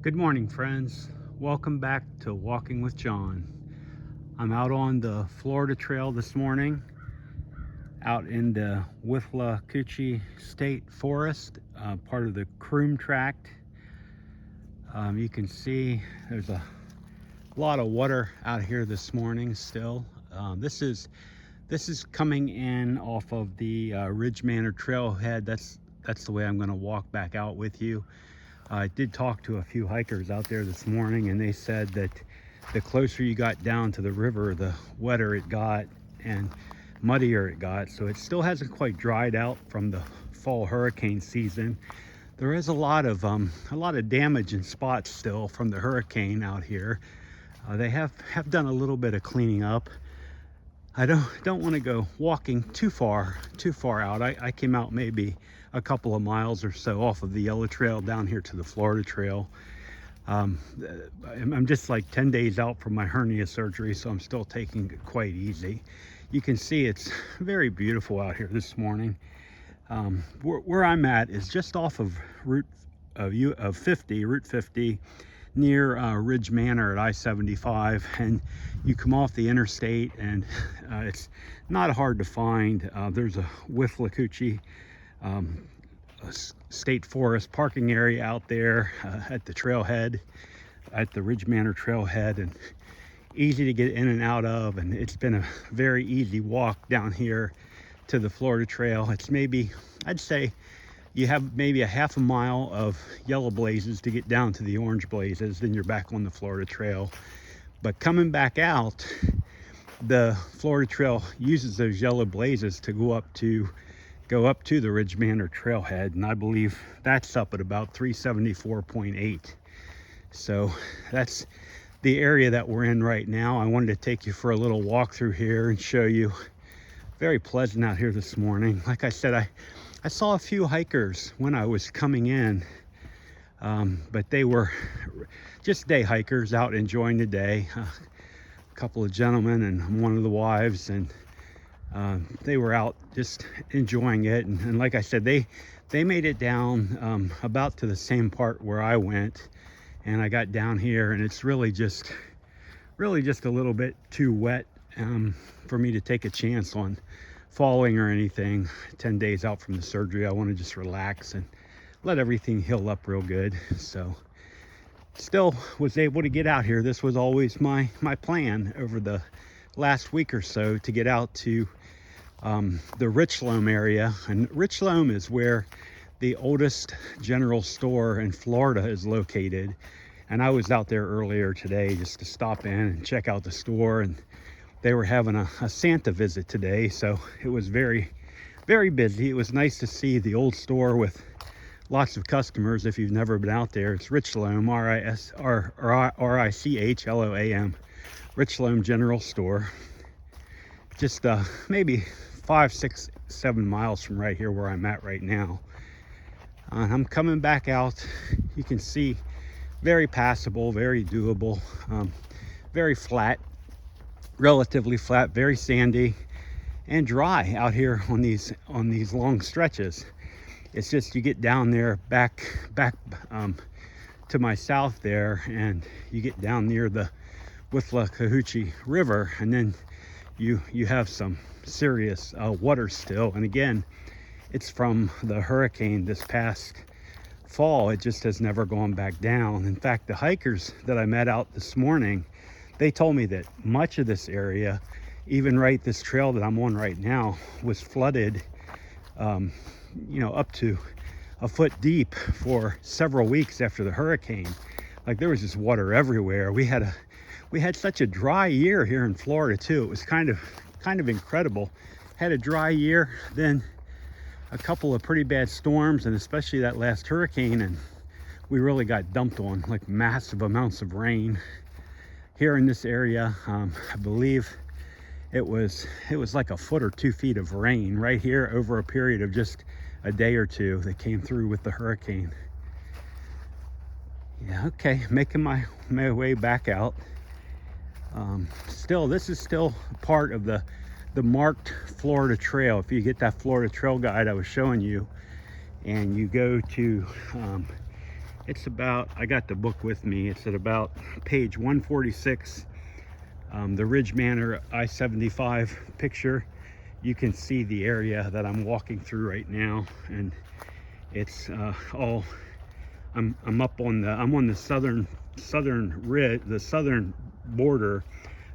Good morning, friends. Welcome back to Walking with John. I'm out on the Florida Trail this morning, out in the Withlacoochee State Forest, part of the Croom Tract. You can see there's a lot of water out here this morning still. This is coming in off of the Ridge Manor Trailhead. That's the way I'm going to walk back out with you. I did talk to a few hikers out there this morning, and they said that the closer you got down to the river, the wetter it got and muddier it got. So it still hasn't quite dried out from the fall hurricane season. There is a lot of damage in spots still from the hurricane out here. They have done a little bit of cleaning up. I don't want to go walking too far out. I came out maybe a couple of miles or so off of the Yellow Trail down here to the Florida Trail. I'm just like 10 days out from my hernia surgery, so I'm still taking it quite easy. You can see it's very beautiful out here this morning. Where I'm at is just off of Route 50, near Ridge Manor at I-75, and you come off the interstate, and it's not hard to find. There's a Withlacoochee State Forest parking area out there at the trailhead, at the Ridge Manor trailhead, and easy to get in and out of, and it's been a very easy walk down here to the Florida Trail. It's maybe, I'd say, you have maybe a half a mile of yellow blazes to get down to the orange blazes, then you're back on the Florida Trail. But coming back out, the Florida Trail uses those yellow blazes to go up to the Ridge Manor trailhead, and I believe that's up at about 374.8. So that's the area that we're in right now. I wanted to take you for a little walk through here and show you. Very pleasant out here this morning. Like I said, I saw a few hikers when I was coming in, but they were just day hikers out enjoying the day. A couple of gentlemen and one of the wives, and they were out just enjoying it. And like I said, they made it down about to the same part where I went, and I got down here, and it's really just a little bit too wet for me to take a chance on falling or anything. 10 days out from the surgery, I want to just relax and let everything heal up real good. So still was able to get out here. This was always my plan over the last week or so, to get out to the Richloam area. And Richloam is where the oldest general store in Florida is located. And I was out there earlier today just to stop in and check out the store, and they were having a Santa visit today, so it was very, very busy. It was nice to see the old store with lots of customers. If you've never been out there, it's Richloam, R-I-C-H-L-O-A-M, Richloam General Store. Just maybe 5, 6, 7 miles from right here where I'm at right now. I'm coming back out. You can see very passable, very doable, very flat. Relatively flat, very sandy and dry out here on these long stretches. It's just you get down there back to my south there, and you get down near the Withlacoochee River, and then you have some serious water still. And again, it's from the hurricane this past fall. It just has never gone back down. In fact, the hikers that I met out this morning, they told me that much of this area, even right this trail that I'm on right now, was flooded, up to a foot deep for several weeks after the hurricane. Like, there was just water everywhere. We had such a dry year here in Florida too. It was kind of incredible. Had a dry year, then a couple of pretty bad storms, and especially that last hurricane, and we really got dumped on, like, massive amounts of rain. Here in this area, I believe it was like a foot or 2 feet of rain right here over a period of just a day or two that came through with the hurricane. Yeah, okay, making my way back out. This is still part of the marked Florida Trail. If you get that Florida Trail guide I was showing you, and you go to It's about, I got the book with me, it's at about page 146. The Ridge Manor I-75 picture. You can see the area that I'm walking through right now, and it's all, I'm up on the, I'm on the southern ridge, the southern border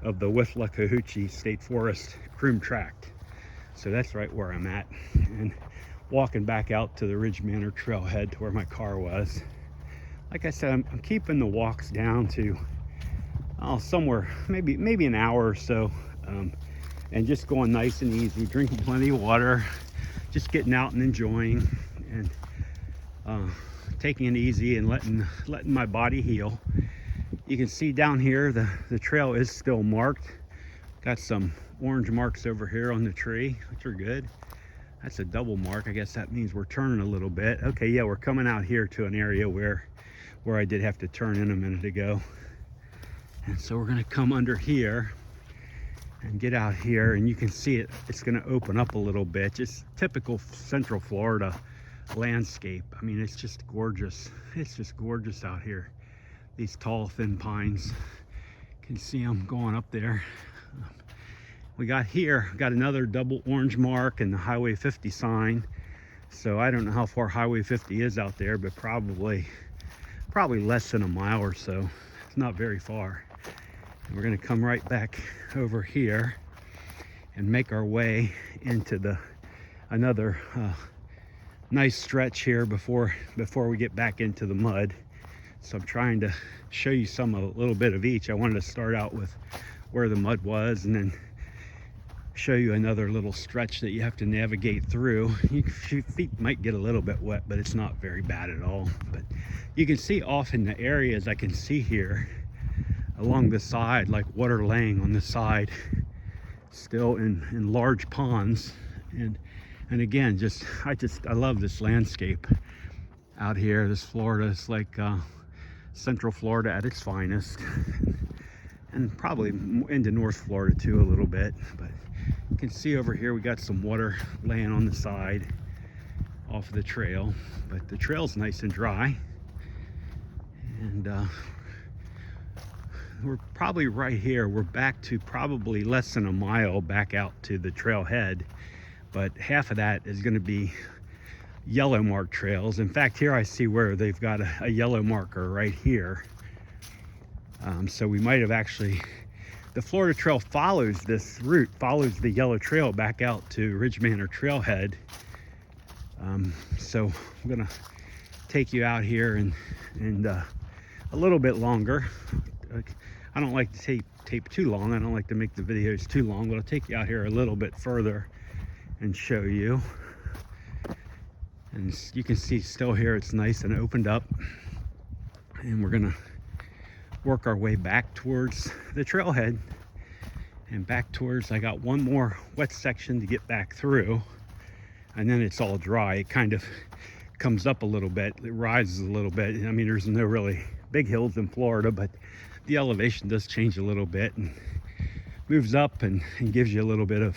of the Withlacoochee State Forest Croom Tract. So that's right where I'm at, and walking back out to the Ridge Manor trailhead to where my car was. Like I said, I'm keeping the walks down to somewhere maybe an hour or so, and just going nice and easy, drinking plenty of water, just getting out and enjoying, and taking it easy and letting my body heal. You can see down here the trail is still marked. Got some orange marks over here on the tree, which are good. That's a double mark. I guess that means we're turning a little bit. Okay, yeah, we're coming out here to an area where I did have to turn in a minute ago. And so we're gonna come under here and get out here, and you can see it's gonna open up a little bit. Just typical Central Florida landscape. I mean, it's just gorgeous. It's just gorgeous out here. These tall, thin pines. You can see them going up there. We got another double orange mark and the Highway 50 sign. So I don't know how far Highway 50 is out there, but probably less than a mile or so. It's not very far. And we're gonna come right back over here and make our way into another nice stretch here before we get back into the mud. So I'm trying to show you a little bit of each. I wanted to start out with where the mud was, and then show you another little stretch that you have to navigate through. Your feet might get a little bit wet, but it's not very bad at all. But you can see off in the areas, I can see here along the side, like water laying on the side, still in large ponds. And again, I love this landscape out here. This Florida is like Central Florida at its finest, and probably into North Florida too a little bit. But you can see over here we got some water laying on the side off of the trail, but the trail's nice and dry. And we're probably right here. We're back to probably less than a mile back out to the trailhead, but half of that is going to be yellow mark trails. In fact, here I see where they've got a yellow marker right here. So we might have actually, the Florida Trail follows this route, follows the yellow trail back out to Ridge Manor Trailhead. So I'm gonna take you out here and a little bit longer. I don't like to tape too long. I don't like to make the videos too long, but I'll take you out here a little bit further and show you. And you can see still here it's nice and opened up, and we're gonna work our way back towards the trailhead and back towards, I got one more wet section to get back through, and then it's all dry. It kind of comes up a little bit, it rises a little bit. I mean, there's no really big hills in Florida, but the elevation does change a little bit and moves up and gives you a little bit of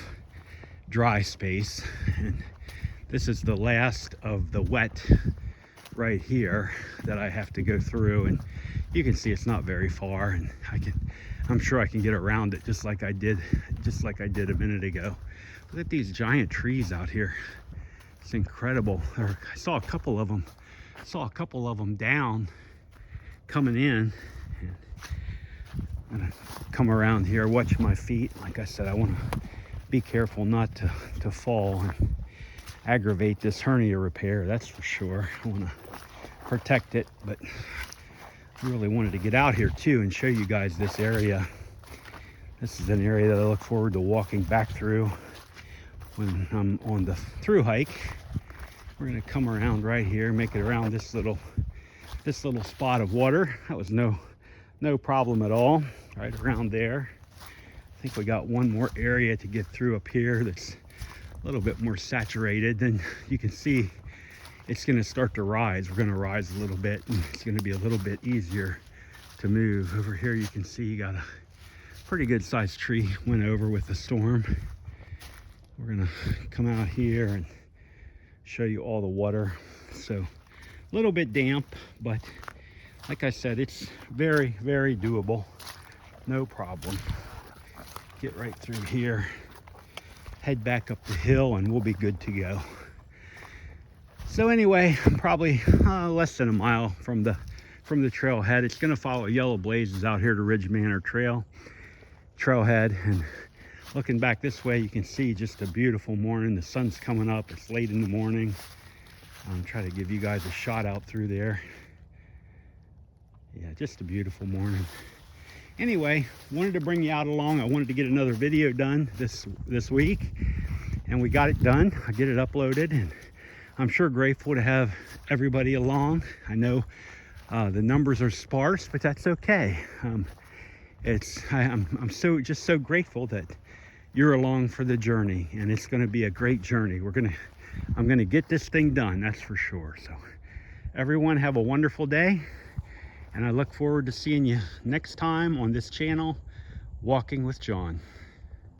dry space. And this is the last of the wet right here that I have to go through, and you can see it's not very far, and I'm sure I can get around it just like I did a minute ago. Look at these giant trees out here. It's incredible. I saw a couple of them down coming in. I'm gonna come around here, watch my feet. Like I said, I want to be careful not to fall and aggravate this hernia repair, that's for sure. I want to protect it, but I really wanted to get out here too and show you guys this area. This is an area that I look forward to walking back through when I'm on the Thru-Hike. We're going to come around right here, make it around this little spot of water. That was no problem at all. Right around there. I think we got one more area to get through up here that's a little bit more saturated. Then you can see it's going to start to rise. We're going to rise a little bit, and it's going to be a little bit easier to move. Over here you can see you got a pretty good sized tree went over with the storm. We're going to come out here and show you all the water. So little bit damp, but like I said, it's very, very doable. No problem. Get right through here, head back up the hill, and we'll be good to go. So anyway, I'm probably less than a mile from the trailhead. It's going to follow Yellow Blazes out here to Ridge Manor trailhead. And looking back this way, you can see just a beautiful morning. The sun's coming up. It's late in the morning. I'm trying to give you guys a shot out through there. Yeah, just a beautiful morning. Anyway, wanted to bring you out along. I wanted to get another video done this week, and we got it done. I get it uploaded, and I'm sure grateful to have everybody along. I know the numbers are sparse, but that's okay. I'm so grateful that you're along for the journey, and it's going to be a great journey. I'm gonna get this thing done, that's for sure. So everyone have a wonderful day, and I look forward to seeing you next time on this channel, Walking with John.